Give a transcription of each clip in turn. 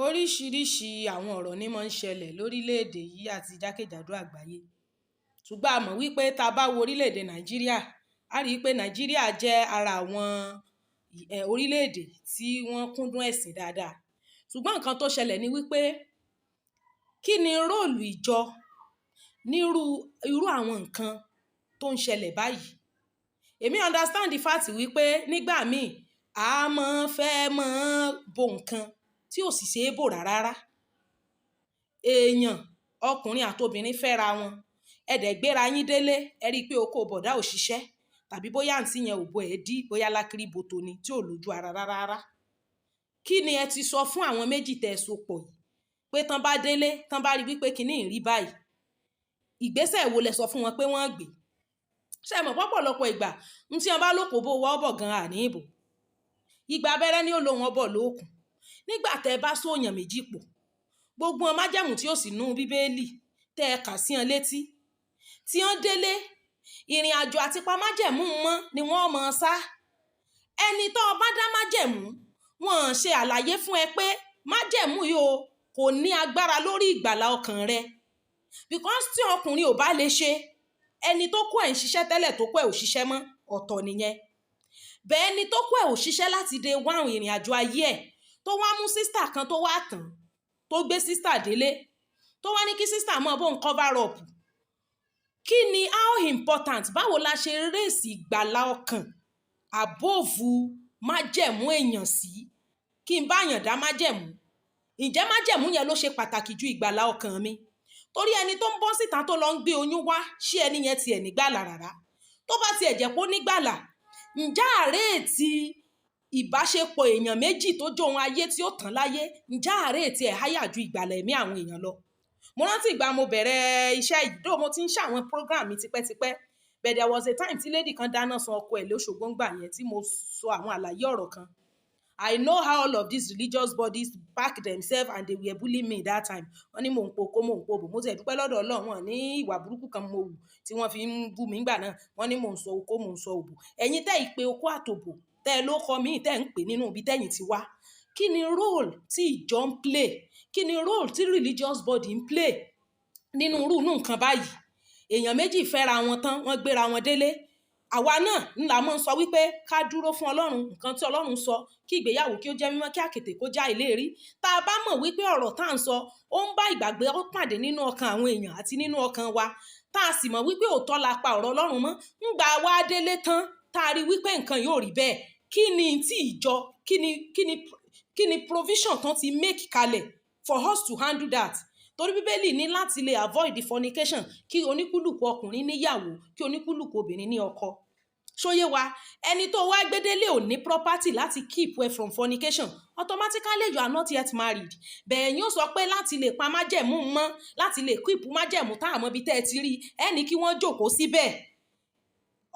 Oríṣiríṣi àwọn ọ̀rọ̀ ní máa ń ṣẹlẹ̀ lórílẹ̀‐èdè yìí àti jákèjádò àgbáyé, ṣùgbọ́n a mọ̀ wípé tá a bá wo orílẹ̀‐èdè Nàìjíríà, a rí i pé Nàìjíríà jẹ́ ara àwọn orílẹ̀‐èdè tí wọ́n kúndùn ẹ̀sìn dáadáa. Ṣùgbọ́n nǹkan tó ṣẹlẹ̀ ni wípé kí ni róòlù ìjọ nírú àwọn nǹkan tó ń ṣẹlẹ̀ báyìí? Èmi understand the fact wípé nígbà míì a fẹ́ bo nǹkan tí ò sì ṣe é bò rárá. Èèyàn ọkùnrin àti obìnrin fẹ́ra wọn, ẹ dẹ̀ gbéra yín délé, ẹ rí i pé oko bọ̀dá ò ṣiṣẹ́, tàbí bóyá àǹtí yẹn ò bo ẹ̀ẹ́dí, bóyá lákìrí bòtò ni tí ò lójú ara rárá. Kí ni ẹ ti sọ fún àwọn méjì tẹ́ ẹ so pọ̀ yìí pé tán bá délé, tán bá rí wípé kinní rí báyìí, ìgbésẹ̀ wo lẹ sọ fún wọn pé wọ́n gbé? Ṣé ẹ mọ̀ pọ́pọ̀lọpọ̀ ìgbà tí wọ́n bá lóko bó wọ́ bọ̀ gan àní ìbò, ìgbà abẹ́rẹ́ ni ó lo wọn bọ̀ lóòkùn. Nígbà tẹ́ ẹ bá sóòyàn méjì pọ̀, gbogbo wọn májẹ̀mú tí ó sì nú bíbélì tẹ́ ẹ kà sí wọn létí, tí wọ́n délé, ìrìn àjò àti pa májẹ̀mú mọ́ ni wọ́n mọ̀ sá. Ẹni tó bá dá májẹ̀mú, wọ́n ṣe àlàyé fún ẹ pé májẹ̀mú yìí kò ní agbára lórí ìgbàlà ọkàn rẹ, because tí ọkùnrin ò bá lè ṣe, ẹni tó kó ẹ̀ ń ṣiṣẹ́ tẹ́lẹ̀ tó kó ẹ̀ ò ṣiṣẹ́ mọ́, ọ̀tọ̀ nìyẹn. Bẹ́ẹ̀ ni tó kó ẹ̀ ò ṣiṣẹ́ láti dé wá ìrìn àjò ayé ẹ̀, tó wá mú sísítà kan tó wá tàn, tó gbé sísítà délé, tó wá ní kí sísítà mọ́ bóun cover up. Kí ni how important, báwo la ṣe rèsì ìgbàlà ọkàn àbóòfù májẹ̀mú èèyàn sí? Kí n bá yàn dá májẹ̀mú, ǹjẹ́ májẹ̀mú yẹn ló ṣe pàtàkì ju ìgbàlà ọkàn mi? Torí ẹni tó ń bọ́ síta tó lọ ń gbé oyún wá, ṣé ẹni yẹn tiẹ̀ nígbàlà rárá? Tó bá tiẹ̀ jẹ́ pé ó nígbàlà, ǹjẹ́ àrètí ìbáṣepọ̀ èèyàn méjì tó jó ohun ayé tí ó tán láyé, ǹjẹ́ àrètí ẹ̀ háyà ju ìgbàlà ẹ̀mí àwọn èèyàn lọ? Mo rántí ìgbà mo bẹ̀rẹ̀ iṣẹ́ yìí, dó mo ti ń ṣàwọn program mi tipẹ́tipẹ́, but there was a time tí lady kan dáná sun ọkọ ẹ̀ lóṣogbo ńgbà yẹn tí mo sọ àwọn àlàyé ọ̀rọ̀ kan. I know how all of these religious bodies back themselves and they were bullying me that time. Wọ́n ní mò ń poko, mò ń pobò. Mo ti dúpẹ́ lọ́dọ̀ Ọlọ́run, wọn ní ìwà burúkú kan mo wù tí wọ́n fi ń bú mi ńgbà náà. Wọ́n ní mò ń sọ oko, mò ń sọ òbò. Ẹ̀yin tẹ́ ìpè oko àtòbò, tẹ́ ẹ ló kọ mí, tẹ́ ń pè nínú ibi tẹ́yìn ti wá. Kí ni role tí ìjọ ń play? Kí ni role tí religious body ń play nínú irú nǹkan báyìí? Èèyàn méjì fẹ́ra wọn tán, wọ́n gbéra wọn délé. Àwa náà ńlá mọ́ ń sọ wípé ká dúró fún Ọlọ́run, nǹkan tí Ọlọ́run sọ, kí ìgbéyàwó kí ó jẹ́ mímọ́, kí àkètè kó já ìlérí. Tá a bá mọ̀ wípé ọ̀rọ̀ tá à ń sọ ó ń bá ìgbàgbé ó pàdé nínú ọkàn àwọn èèyàn àti nínú ọkàn wa, tá a sì mọ̀ wípé òótọ́ la pa ọ̀rọ̀ Ọlọ́run mọ́, ńgbà wá délé tán tá a rí wípé nǹkan yóò rí bẹ́ẹ̀, kí ni tí ìjọ, kí ni provision tán ti make kalẹ̀ for us to handle that? Torí bíbélì ní láti lè avoid the fornication, kí oníkúlùkù ọkùnrin níyàwó, kí oníkúlùkù obìnrin ní ọkọ. Ṣóyé wa, ẹni tó wá gbédélé ò ní property láti keep away from fornication, automatically you are not yet married. Bẹ́ẹ̀ yóò sọ pé láti lè pa májẹ̀mú mọ́, láti lè keep májẹ̀mú tá àmọ́ bí tẹ́ ẹ ti rí, ẹni kí wọ́n jókòó síbẹ̀.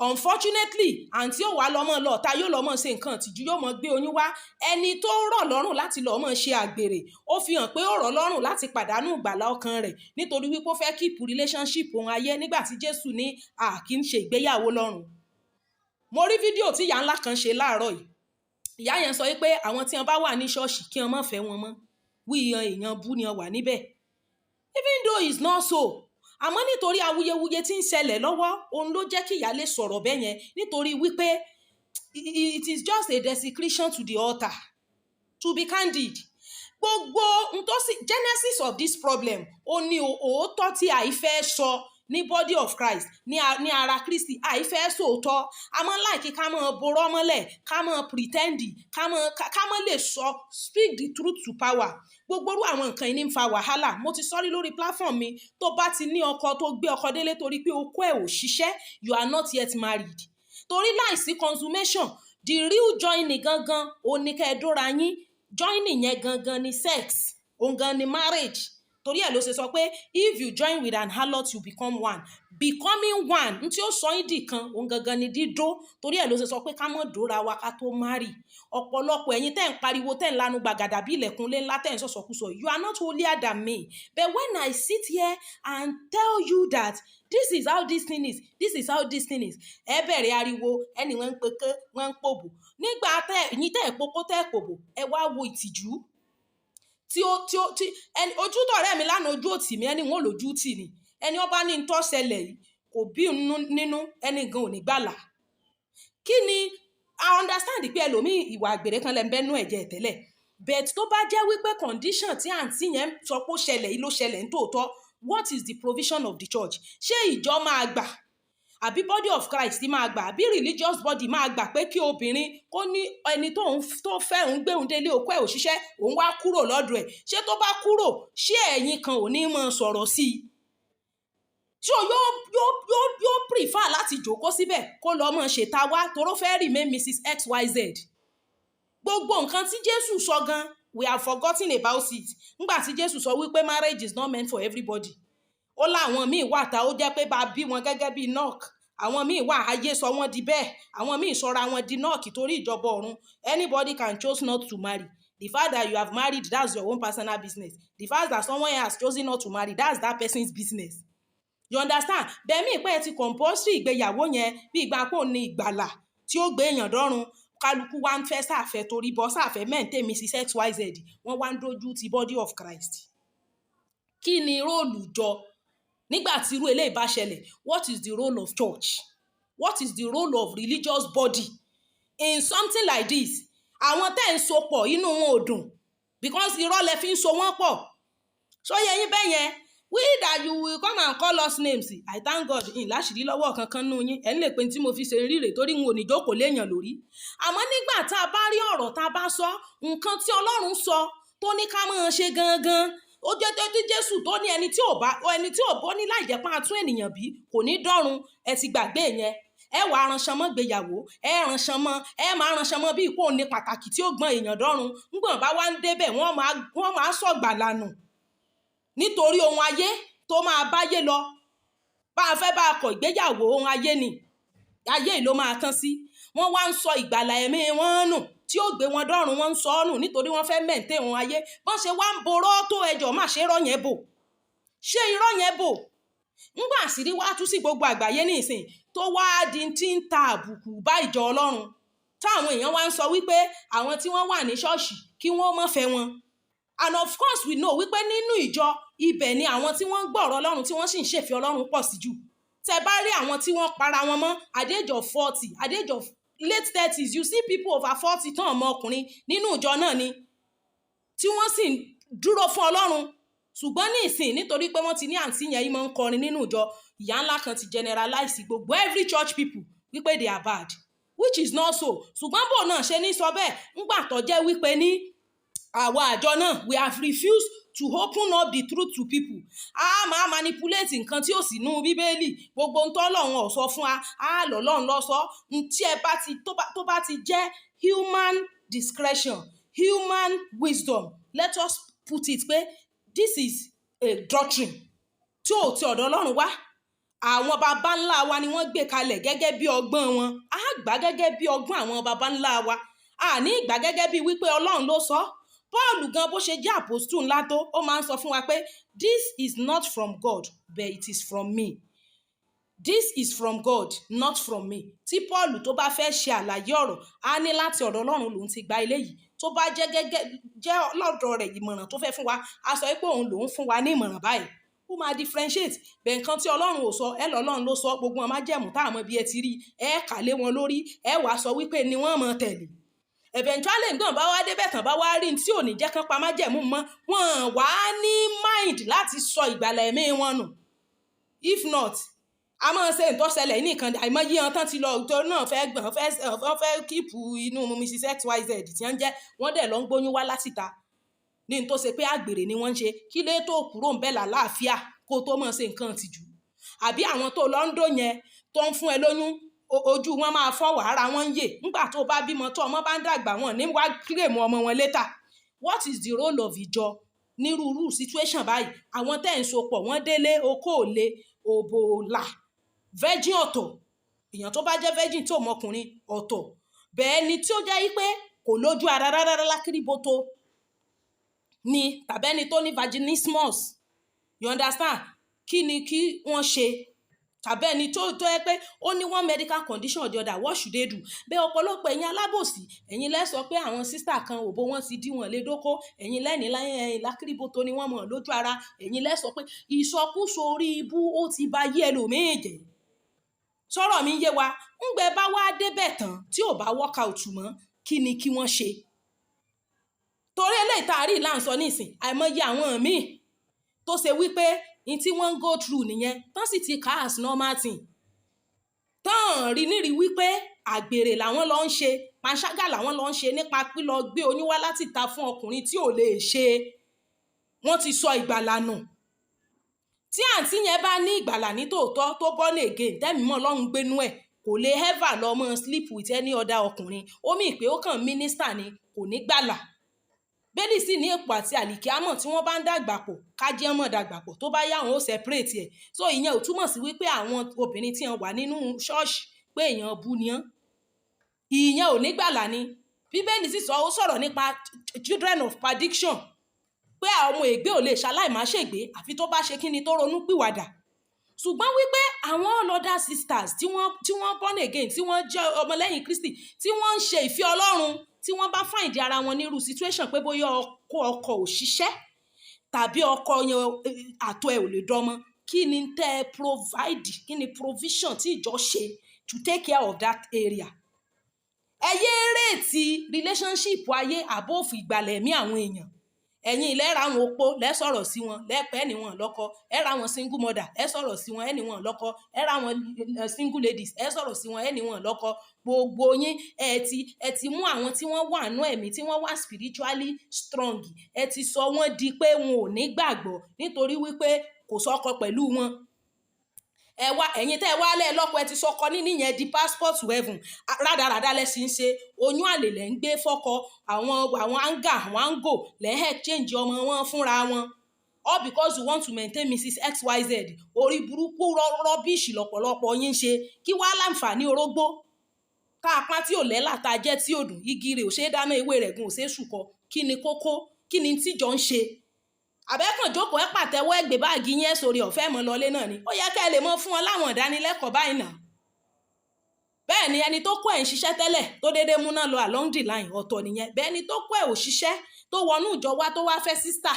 Unfortunately, àǹtí ò wá lọ́mọ lọ́ọ̀ta yóò lọ́mọ ṣe nǹkan tìjú, yóò mọ gbé oyún wá. Ẹni tó rọ̀ lọ́rùn láti lọ́mọ ṣe àgbèrè, ó fi hàn pé ó rọ̀ lọ́rùn láti pàdánù ìgbàlà ọkàn rẹ̀ nítorí wípé ó fẹ́ keep relationship òun ayé, nígbà tí Jésù ní kì í ṣe ìgbéyàwó lọ́rùn. Mo rí fídíò tí ìyá ńlá kan ṣe láàárọ̀ yìí. Ìyá yẹn sọ wípé àwọn tí wọ́n bá wà ní ṣọ́ọ̀ṣì kí wọ́n má fẹ́ wọn mọ́, wíyan èèyàn bú ni wọ́n wà níbẹ̀. Even though it's not so, àmọ́ nítorí awuyewuye tí ń ṣẹlẹ̀ lọ́wọ́, òun ló jẹ́ kí ìyá lè sọ̀rọ̀ bẹ́ẹ̀ yẹn, nítorí wípé it is just a desecration to the altar. To be candid, gbogbo genesis of this problem ó ní òótọ́ tí àìfẹ́ sọ ní body of Christ, ní ara Kristi, àìfẹ́ sòótọ́. A mọ́ láìkí ká mọ́ borọ́ mọ́lẹ̀, ká mọ́ pretendi, ká mọ́ lè sọ speak the truth to power. Gbogbo orú àwọn nǹkan yìí ní ń fa wàhálà. Mo ti sọ́rí lórí platform mi, tó bá ti ní ọkọ tó gbé ọkọ délé torí pé okó ẹ̀ ò ṣiṣẹ́, you are not yet married. Torí láìsí consummation, the real joining gangan òun ní kẹ́ ẹ dóra yín. Joining yẹn gangan ni sex, òun gan ni marriage. Torí ẹ̀ ló ṣe sọ pé if you join with an harlot you become one. Becoming one n tí ó sọ yín dì kan, òun gangan ni dídó. Torí ẹ̀ ló ṣe sọ pé ká mọ̀ dóra wa ká tó marry. Ọ̀pọ̀lọpọ̀ ẹ̀yin tẹ́ ń pariwo, tẹ́ ń lanu gbàgàdà bí ilẹ̀kùnlé ńlá, tẹ́ ń sọ̀sọ̀kúsọ, you are not holier than me. But when I sit here and tell you that this is how this thing is, this is how this thing is, ẹ bẹ̀rẹ̀ ariwo, ẹni wọ́n ń peke, wọ́n ń pòbò. Nígbà ẹ̀yin tẹ́ ẹ̀ poko tẹ́ ẹ̀ pòbò, ẹ wá wo ìtìjú. tí ẹni ojú tọ̀rẹ́ mi lánàá ojú òtì mi ẹni wọn ò lójú tì ní ẹni ọba ní ń tó ṣẹlẹ̀ yìí kò bí nínú ẹni gan ò ní gbàlà. kí ni I understand pé ẹlòmíì ìwà àgbèrè kan lẹ́ ń bẹ́nu ẹ̀jẹ̀ tẹ́lẹ̀ but tó bá jẹ́ wípé condition tí àǹtí yẹn sọ pé ó ṣẹlẹ̀ yìí ló ṣẹlẹ̀ ní tòótọ́, what is the provision of the church? ṣé ìjọ máa gbà àbí body of Christ máa gbà àbí religious body máa gbà pé kí obìnrin kó ní ẹni tó fẹ́ òun gbé òun délé okó ẹ̀ òṣìṣẹ́ òun wá kúrò lọ́dọ̀ ẹ̀? ṣé tó bá kúrò ṣé ẹ̀yin kan ò ní mọ̀ sọ̀rọ̀ sí i? so yóò prefer láti jókòó síbẹ̀ kó lọ mọ̀ ṣètà wá toró fẹ́ remain Mrs XYZ. gbogbo nǹkan tí Jésù sọ gan we have forgotten about it. nígbà tí Jésù sọ wípé marriage is not meant for everybody, ó láwọn míì wà tá ó jẹ́ pé bá bí wọn gẹ́gẹ́ bí Enoch, àwọn míì wà ayé sọ wọ́n di bẹ́ẹ̀, àwọn míì sọra wọn di Enoch torí ìjọba ọ̀run. Anybody can choose not to marry. The fact that you have married, that's your own personal business. The fact that someone has chosen not to marry, that's that person's business. You understand? bẹ́ẹ̀ mi pé ẹ ti compulsory ìgbéyàwó yẹn bí ìgbà pò ní ìgbàlà tí ó gbé èèyàn dọ́run, kálukú wá ń fẹ́ sáfẹ́ torí bọ́ sáfẹ́ mẹ́ǹtẹ́ Mrs XYZ, wọ́n wá ń dojú ti body of Christ. kí ni róòlù jọ nígbà tí irú eléyìí bá ṣẹlẹ̀? What is the role of church? What is the role of religious body in something like this? àwọn tẹ́ ń so pọ̀ inú wọn ò dùn because irọ́ lẹ fi ń so wọ́n pọ̀. so yẹ yín bẹ́ẹ̀ yẹn we that you will come and call us names. I thank God in láṣìírí lọ́wọ́ kankan nù yín ẹ̀ ń lè pe tí mo fi ṣe rírè torí n ò ní jókòó léèyàn lórí. àmọ́ nígbà tá a bá rí ọ̀rọ̀ tá a bá sọ nǹkan tí Ọlọ́run sọ tó ní ká máa ṣe gangan, ó jẹ́ tó Jésù tó ní ẹni tí ò bọ́ ní láì jẹ́ pé a tún ènìyàn bí kò ní dọ́run. ẹ ti gbàgbé yẹn, ẹ wà aránṣan mọ́ gbéyàwó, ẹ máa ránṣan mọ́ bí ipò ní pàtàkì tí ó gbọ́n èèyàn dọ́run. ńgbọ̀n bá wá ń débẹ̀ wọ́n máa sọ̀gbà lànà nítorí ohun ayé tó máa báyé lọ. bá a fẹ́ bá a kọ̀ ìgbéyàwó ohun ayé ni ayé yìí ló máa tán sí. wọ́n wá ń sọ ìgbàlà ẹ̀mí wọn nù tí ó gbé wọn dọ́run, wọ́n ń sọ ọ́ nù nítorí wọ́n fẹ́ mẹ̀ǹtẹ́ ohun ayé. bọ́n ṣe wá ń borọ́ tó ẹjọ́ má ṣe irọ́ yẹn bò, ṣé irọ́ yẹn bò? ńgbà àṣírí wá tú sí gbogbo àgbáyé ní ìsìn tó wá di tí ń ta àbùkù bá ìjọ Ọlọ́run táwọn èèyàn wá ń sọ wípé àwọn tí wọ́n wà ní ṣọ́ọ̀ṣì kí wọ́n má fẹ́ wọn. and of course we know wípé nínú ìjọ ibẹ̀ ni àwọn tí wọ́n ń gbọ́ ọ̀rọ̀ Ọlọ́run tí wọ́n sì ń ṣèfẹ́ Ọlọ́run pọ̀ sí jù. tẹ bá rí àwọn tí wọ́n para wọn mọ́ at the age of 40, at the age of late 30s, you see people over 40 tán ọmọ ọkùnrin nínú ìjọ náà ni tí wọ́n sì ń dúró fún Ọlọ́run. ṣùgbọ́n ní ìsìn nítorí pé wọ́n ti ní àǹtí yẹn yìí máa ń kọrin nínú ìjọ, ìyá ńlá kan ti generalize gbogbo every church people wípé they are bad, which is not so. ṣùgbọ́n bò náà ṣe ní sọ bẹ́ẹ̀ ńgbà tó jẹ́ wípé ní àwa àjọ náà we have refused to open up the truth to people. a máa manipulate nǹkan tí ò sí nú Bíbélì, gbogbo ohun tó Ọlọ́run ò sọ fún wa a lọ́lọ́run ló sọ. tí ẹ bá ti tó bá ti jẹ́ human discretion, human wisdom, let us put it pé this is a doctrine tí ò ti ọ̀dọ̀ Ọlọ́run wá. àwọn baba ńlá wa ni wọ́n gbé kalẹ̀ gẹ́gẹ́ bí ọgbọ́n wọn, a gbà gẹ́gẹ́ bí ọgbọ́n àwọn baba ńlá wa, a ní ìgbà gẹ́gẹ́ bí wípé Ọlọ́run ló sọ. Paul gan bó ṣe jẹ́ àpòstù ńlá tó ó máa ń sọ fún wa pé this is not from God but it is from me. This is from God not from me. tí Paul tó bá fẹ́ ṣe àlàyé ọ̀rọ̀ á ní láti ọ̀dọ̀ Ọlọ́run lòun ti gba eléyìí. tó bá jẹ́ lọ́dọ̀ rẹ̀ ìmọ̀ràn tó fẹ́ fún wa á sọ pé òun lòun fún wa ní ìmọ̀ràn báyìí. ó máa differentiate bẹ́ẹ̀ nǹkan tí Ọlọ́run ò sọ ẹ lọ́lọ́run ló sọ. gbogbo wọn máa jẹ̀mú tá àmọ́ bí ẹ ti rí ẹ kà lé wọn lórí ẹ wàá sọ wípé ni wọ́n mọ̀ tẹ̀lé. eventually nǹkan bá wá débẹ̀ tán bá wá rí tí ò ní jẹ́ kán pa májẹ̀mú mọ́ wọn wá ní mind láti sọ ìgbàlà ẹ̀mí wọn nù. if not a máa ṣe ìtọ́sẹ̀lẹ̀ nìkan àìmọye hàn tán ti lọ tó náà fẹ́ kíìpù inú Mrs XYZ tí wọ́n jẹ́ wọ́n dẹ̀ lọ ń gbóyún wá látìta ní tó ṣe pé àgbèrè ni wọ́n ń ṣe. kí lè tó kúrò ń bẹ̀ lálàáfíà kó tó mọ̀ ṣe nǹkan tìjú. àbí àwọn tó lọ ń dó yẹn tó ń fún ẹ lóyún ojú wọn máa fọ́ wàhálà wọn ń yè nígbà tó bá bímọ tó ọmọ bá ń dàgbà wọn ní wá kílèmù ọmọ wọn later. what is the role of ìjọ nírúurú situation báyìí? àwọn tẹ́ ń sopọ̀ wọ́n délé okó òle òbòlà virgin ọ̀tọ̀, èèyàn tó bá jẹ́ virgin tó mọkùnrin ọ̀tọ̀, bẹ́ẹ̀ ni tí ó jẹ́ pé kò lójú ara rárá lákìrìbọ̀tò ni tàbẹ́ni tó ní vaginismus. you understand? kí ni kí wọ́n ṣe? tàbí ẹni tó yẹ pé ó ní one medical condition or the other, what should they do? Bẹ́ẹ̀ ọ̀pọ̀lọpọ̀ ẹ̀yin alábòsí, ẹ̀yin lẹ́ sọ pé àwọn sísítà kan òbó wọn ti dí wọn lé dóko, ẹ̀yin lẹ́ni lákìrìbọ̀tò ni wọ́n mọ̀ lójú ara, ẹ̀yin lẹ́ sọ pé ìsọkúsọ orí ibú ó ti ba yé ẹlòmíì jẹ́. Sọ̀rọ̀ mi yé wa, ńgbẹ bá wá débẹ̀ tán tí ò bá work out mọ́, kí ni kí wọ́n ṣe? Torí eléyìí tá a rí là ń sọ nísìn, àìmọye àwọn míì tó ṣe wípé in tí wọ́n ń go through nìyẹn, tán sì ti kà as normal thing, tán rí nírí wípé àgbèrè làwọn lọ ń ṣe, panṣágà làwọn lọ ń ṣe nípa pílọ gbé oyún wá láti ta fún ọkùnrin tí ò lè ṣe. Wọ́n ti sọ ìgbàlà nù. Tí àǹtí yẹn bá ní ìgbàlà ní tòótọ́ tó born again, tẹ́mi mọ́ Ọlọ́run gbénú ẹ̀, kò lè ever lọ mọ́ sleep with any other ọkùnrin. Ó mì pé ó kàn mínísítà ni, kò ní gbàlà. Bẹ́ẹ̀ni sì ní èpò àti àlìkíámọ̀ tí wọ́n bá ń dàgbà pọ̀, kájí ọmọ dàgbà pọ̀, tó bá yá àwọn ó separate ẹ̀. So ìyẹn ò túmọ̀ sí wípé àwọn obìnrin tí wọ́n wà nínú ṣọ́ọ̀ṣì pé èèyàn bú ni wọ́n. Ìyẹn ò ní gbàlà ni. Bíbélì sì ó sọ̀rọ̀ nípa children of perdition, pé àwọn ègbé ò lè ṣaláì má ṣègbé àfi tó bá ṣe kíni tó ronú pìwàdà. Ṣùgbọ́n wípé àwọn all other sisters tí wọ́n born again, tí wọ́n jẹ́ ọmọlẹ́yìn Kristi, tí wọ́n ń ṣe ìfẹ́ Ọlọ́run, tí wọ́n bá find ara wọn nírú situation pé bóyá ọkọ ò ṣiṣẹ́ tàbí ọkọ yẹn àtọ̀ ẹ̀ ò lè dọ́mọ, kí ni tẹ́ ẹ provide, kí ni provision tí ìjọ ṣe to take care of that area? Ẹ yé rèétí relationship ayé àbófù ìgbàlẹ̀ ẹ̀mí àwọn èèyàn. Ẹ̀yin ilẹ̀ ra wọn opó lẹ́ sọ̀rọ̀ sí wọn lẹ́pẹ́ ẹni wọn lọ́kọ, ẹ ra wọn single mother ẹ sọ̀rọ̀ sí wọn ẹni wọn lọ́kọ, ẹ ra wọn single ladies ẹ sọ̀rọ̀ sí wọn ẹni wọn lọ́kọ. Gbogbo yín ẹ ti mú àwọn tí wọ́n wà nú ẹ̀mí, tí wọ́n wà spiritually strong, ẹ ti sọ wọ́n di pé wọn ò ní gbàgbọ́ nítorí wípé kò sọ́kọ pẹ̀lú wọn. Ẹ̀yin tẹ́ ẹ wá lẹ́ lọ́kọ, ẹ ti sọkọ níní yẹn di passport to heaven. Rádaràdá lẹ sì ń ṣe, oyún àlè lẹ ń gbé fọ́kọ, àwọn anga àwọn ango lẹ exchange ọmọ wọn fúnra wọn, all because you want to maintain Mrs. XYZ. Orí burúkú rọ́bìṣì lọ́pọ̀lọpọ̀ yín ṣe. Kí wá láǹfààní orógbó ká apá tí ò lẹ́là tá a jẹ́ tí ò dùn, igi rẹ̀ ò ṣe é dáná, ewé rẹ̀ gùn ò ṣe é ṣùkọ. Kí ni kókó? Kí ni tíjọ ń ṣe? Àbẹ́kàn jókòó ẹ pàtẹ́wọ́ ẹgbẹ́ báàgì yẹn sórí ọ̀fẹ́ mọ́ lọlé náà ni. Ó yẹ ká ẹ lè mọ fún wọn láwọn ìdánilẹ́kọ̀ọ́ báyìí náà. Bẹ́ẹ̀ ni ẹni tó kọ́ ẹ̀ ń ṣiṣẹ́ tẹ́lẹ̀ tó déédéé múná lọ along the line, ọ̀tọ̀ nìyẹn. Bẹ́ẹ̀ ni tó kọ́ ẹ̀ ò ṣiṣẹ́, tó wọnú ìjọ wá, tó wá fẹ́ sísítà,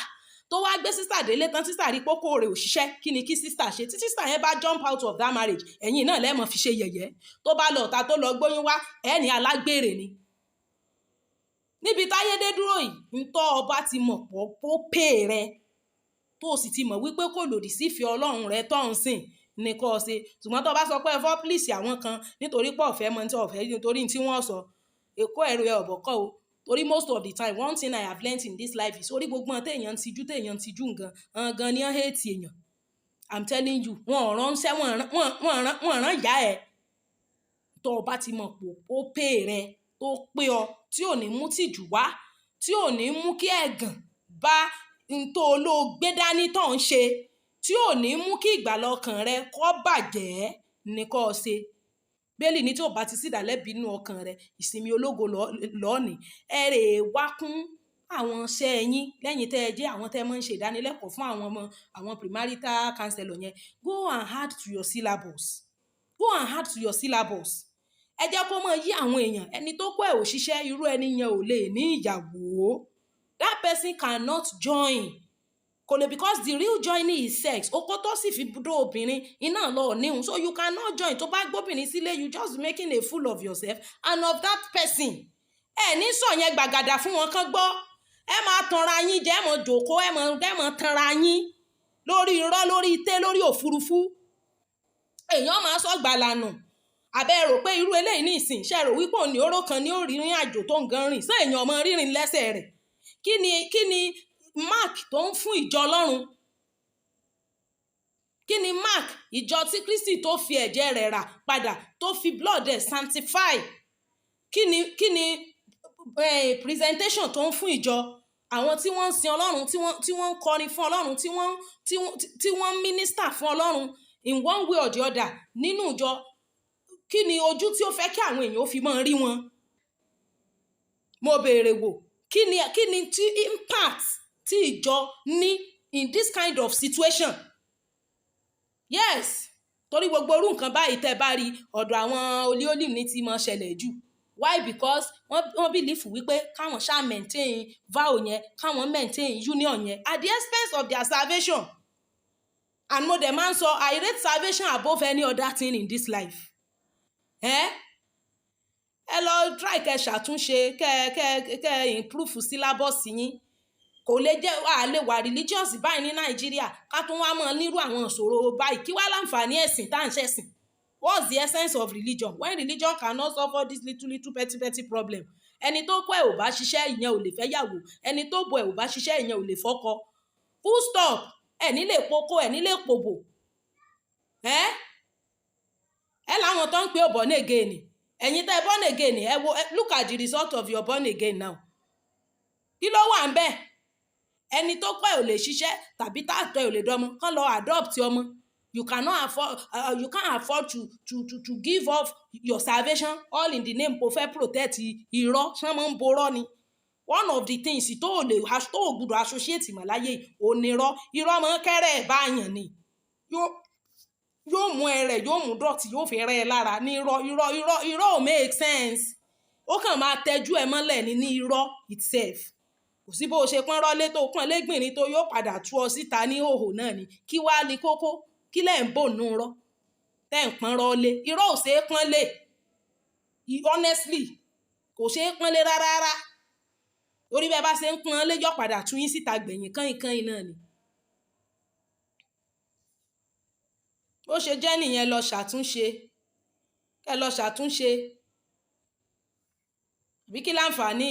tó wá gbé sísítà délé tán, sísítà rí pókó rẹ̀ ò ṣiṣẹ́. Kí ni kí sísítà ṣe? Tí sísítà yẹn bá jump out of that marriage, ẹ̀yin náà lẹ́mọ̀ fi ṣe yẹ̀yẹ́. Tó bá lọ ọ̀tá tó lọ gbóyún wá, ẹni alágbèrè ni. Níbi táyédé dúró yìí, ntọ́ ọba ti mọ̀ pọ̀ pé rẹ̀, tó sì ti mọ̀ wípé kò lòdì sí ìfẹ́ Ọlọ́run rẹ̀ tó ń sìn ní kó o ṣe. Ṣùgbọ́n tó bá sọ pé ẹ fọ́ pílìsì àwọn kan nítorí pé ọ̀fẹ́ mọ tí ọ̀fẹ́ nítorí tí wọ́n sọ, èkó ẹ̀rọ ẹ̀ ọ̀bọ̀kọ́ o. Torí most of the time one thing I have learnt in this life is orí gbogbo téèyàn ti jú gan ni wọ́n hate èèyàn. I'm telling you, wọ́n ránṣẹ́ wọ́n rán ìyá ẹ̀. Tó o bá ti mọ̀ pò ó pè rẹ tó pé ọ, tí ò ní mú tìjú wá, tí ò ní mú kí ẹ̀gàn bá ntó olóògbé dání tó ń ṣe, tí ò ní mú kí ìgbàlà ọkàn rẹ kó bàjẹ́ ní kó o ṣe. Bẹ́ẹ̀lì ní tí ò bá ti sí ìdálẹ́bi inú ọkàn rẹ, ìsinmi ológo lọ́ọ̀nì. Ẹ rè wá kún àwọn iṣẹ́ yín lẹ́yìn tẹ́ ẹ jẹ́ àwọn tẹ́ ẹ máa ń ṣe ìdánilẹ́kọ̀ọ́ fún àwọn ọmọ, àwọn premarital counselor yẹn. Go and add to your syllabus. Go and add to your syllabus. Ẹ jẹ́ kó máa yí àwọn èèyàn. Ẹni tó kọ́ ẹ̀ òṣìṣẹ́, irú ẹni yẹn ò lè ní ìyàwó. That person cannot join. Kò lè, because the real joining is sex. Oko tó sì fi dó obìnrin iná lọ níhun. So you cannot join. Tó bá gbóbìnrin sílé, you just making a fool of yourself and of that person. Ẹ ní sọ yẹn gbàgàdà fún wọn kán gbọ́. Ẹ máa tanra yín jẹ́, ẹ máa jòkó, ẹ máa tanra yín lórí irọ́, lórí itẹ́, lórí òfurufú. Èèyàn máa sọ gbàlànà. Àbẹ́ rò pé irú eléyìí ní ìsìn, ṣe rò wípé òní oró kan ní ó rí rìn àjò tó ń gan rìn. Ṣé èèyàn ọmọ rírìn lẹ́sẹ̀ rẹ̀? Kí ni mark tó ń fún ìjọ Ọlọ́run? Kí ni mark ìjọ tí Kristi tó fi ẹ̀jẹ̀ rẹ̀ rà padà, tó fi blood ẹ̀ sanctify? Kí ni presentation tó ń fún ìjọ? Àwọn tí wọ́n ń sin Ọlọ́run, tí wọ́n ń kọrin fún Ọlọ́run, tí wọ́n ń minister fún Ọlọ́run in one way or the other nínú ìjọ. Kí ni ojú tí ó fẹ́ kí àwọn èèyàn ó fi máa rí wọn? Mo béèrè wò. Kí ni tí impact tí ìjọ ní in this kind of situation? Yes, torí gbogbo orú nǹkan báyìí tẹ́ bá rí ọ̀dọ̀ àwọn olíólì ní ti máa ṣẹlẹ̀ jù. Why? Because wọ́n believe wípé káwọn ṣáà maintain vow yẹn, káwọn maintain union yẹn at the expense of their salvation. And mo dẹ̀ máa ń sọ, I rate salvation above any other thing in this life. Ẹ lọ try kẹ́ ṣàtúnṣe, kẹ́ improve syllabus yín. Kò lè jẹ́ àlè wà religious báyìí ní Nàìjíríà ká tún wá mọ́ nírú àwọn ìṣòro báyìí. Kí wá láǹfààní ẹ̀sìn tá à ń ṣẹ̀sìn? What's the essence of religion when religion cannot solve this little petty problem? Ẹni tó kọ́ ẹ̀ ò bá ṣiṣẹ́, ìyẹn ò lè fẹ́ yàwó. Ẹni tó bọ̀ ẹ̀ ò bá ṣiṣẹ́, ìyẹn ò lè fọ́kọ. Full stop. Ẹ ní lè poko, ẹ ní lè pòbò. Ẹ láwọn tó ń pè ó born again. Ẹ̀yin tẹ́ born again, ẹ wo, look at the result of your born again now. Kí ló wà ń bẹ̀? Ẹni tó kọ́ ẹ̀ ò lè ṣiṣẹ́ tàbí táàtọ̀ ẹ̀ ò lè dọ́mọ, kán lọ adopt ọmọ. You can't afford to give up your salvation all in the name of protect irọ́. Ṣé wọ́n ń borọ́ ni? One of the things tó gbọ́dọ̀ associate mọ́ láyé onírọ́. Irọ́ máa ń kẹ́rẹ́ ẹ̀ báyàn ni. Yóò mú ẹrẹ̀, yóò mú dọ̀tí, yóò fi rẹ́ ẹ lára ní irọ́ ò make sense. Ó kàn máa tẹjú ẹ mọ́lẹ̀ ní irọ́ itself. Kò sí bó ṣe pọ́n rọ́lé tó pọ́n lẹ́gbìnrin tó yóò padà tú ọ síta ní òhò náà ni. Kí wá ní kókó? Kí lẹ̀ ń bò nù rọ́? Tẹ́ ń pọ́n rọ́lé. Irọ́ ò ṣe é pọ́n lé. Honestly, kò ṣe é pọ́n lé rárá. Torí bẹ́ẹ̀ bá ṣe ń pọ́n lé, yóò padà tú yín síta gbẹ̀yìn kán náà ni. Bó ṣe jẹ́ nìyẹn, lọ ṣàtúnṣe. Kẹ́ lọ ṣàtúnṣe. Bí kí láǹfààní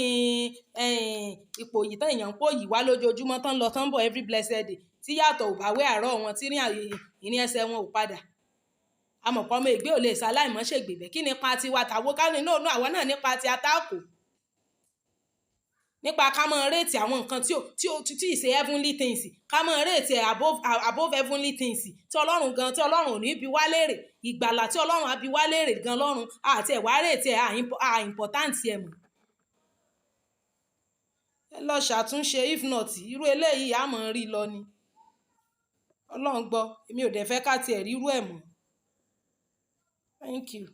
ipò yìí tán èèyàn ń pò yìí wá lójoojúmọ́ tán lọ tán bọ̀ every blessed day tí yàtọ̀ ò bá wé àárọ̀ wọn tí ìrìn ẹsẹ̀ wọn ò padà. Amọ̀pọ̀ ọmọ ìgbé ò lè ṣaláìmọ́ ṣègbè. Kí nípa tiwa tàwo kánú náà àwọn náà nípa ti atáàkò. Nípa ká mọ́ rate àwọn nǹkan tí ì ṣe heavenly things, ká mọ́ rate above heavenly things tí Ọlọ́run ò ní bi wá léèrè. Ìgbàlà tí Ọlọ́run á bi wá léèrè gan lọ́run àti ẹ̀wá rate important ẹ̀ mọ̀. Ẹ lọ ṣàtúnṣe, if not irú eléyìí á mọ̀ rí lọ ni. Ọlọ́run gbọ́, èmi ò dẹ̀ fẹ́ ká tiẹ̀ rí irú ẹ̀ mọ́. Thank you.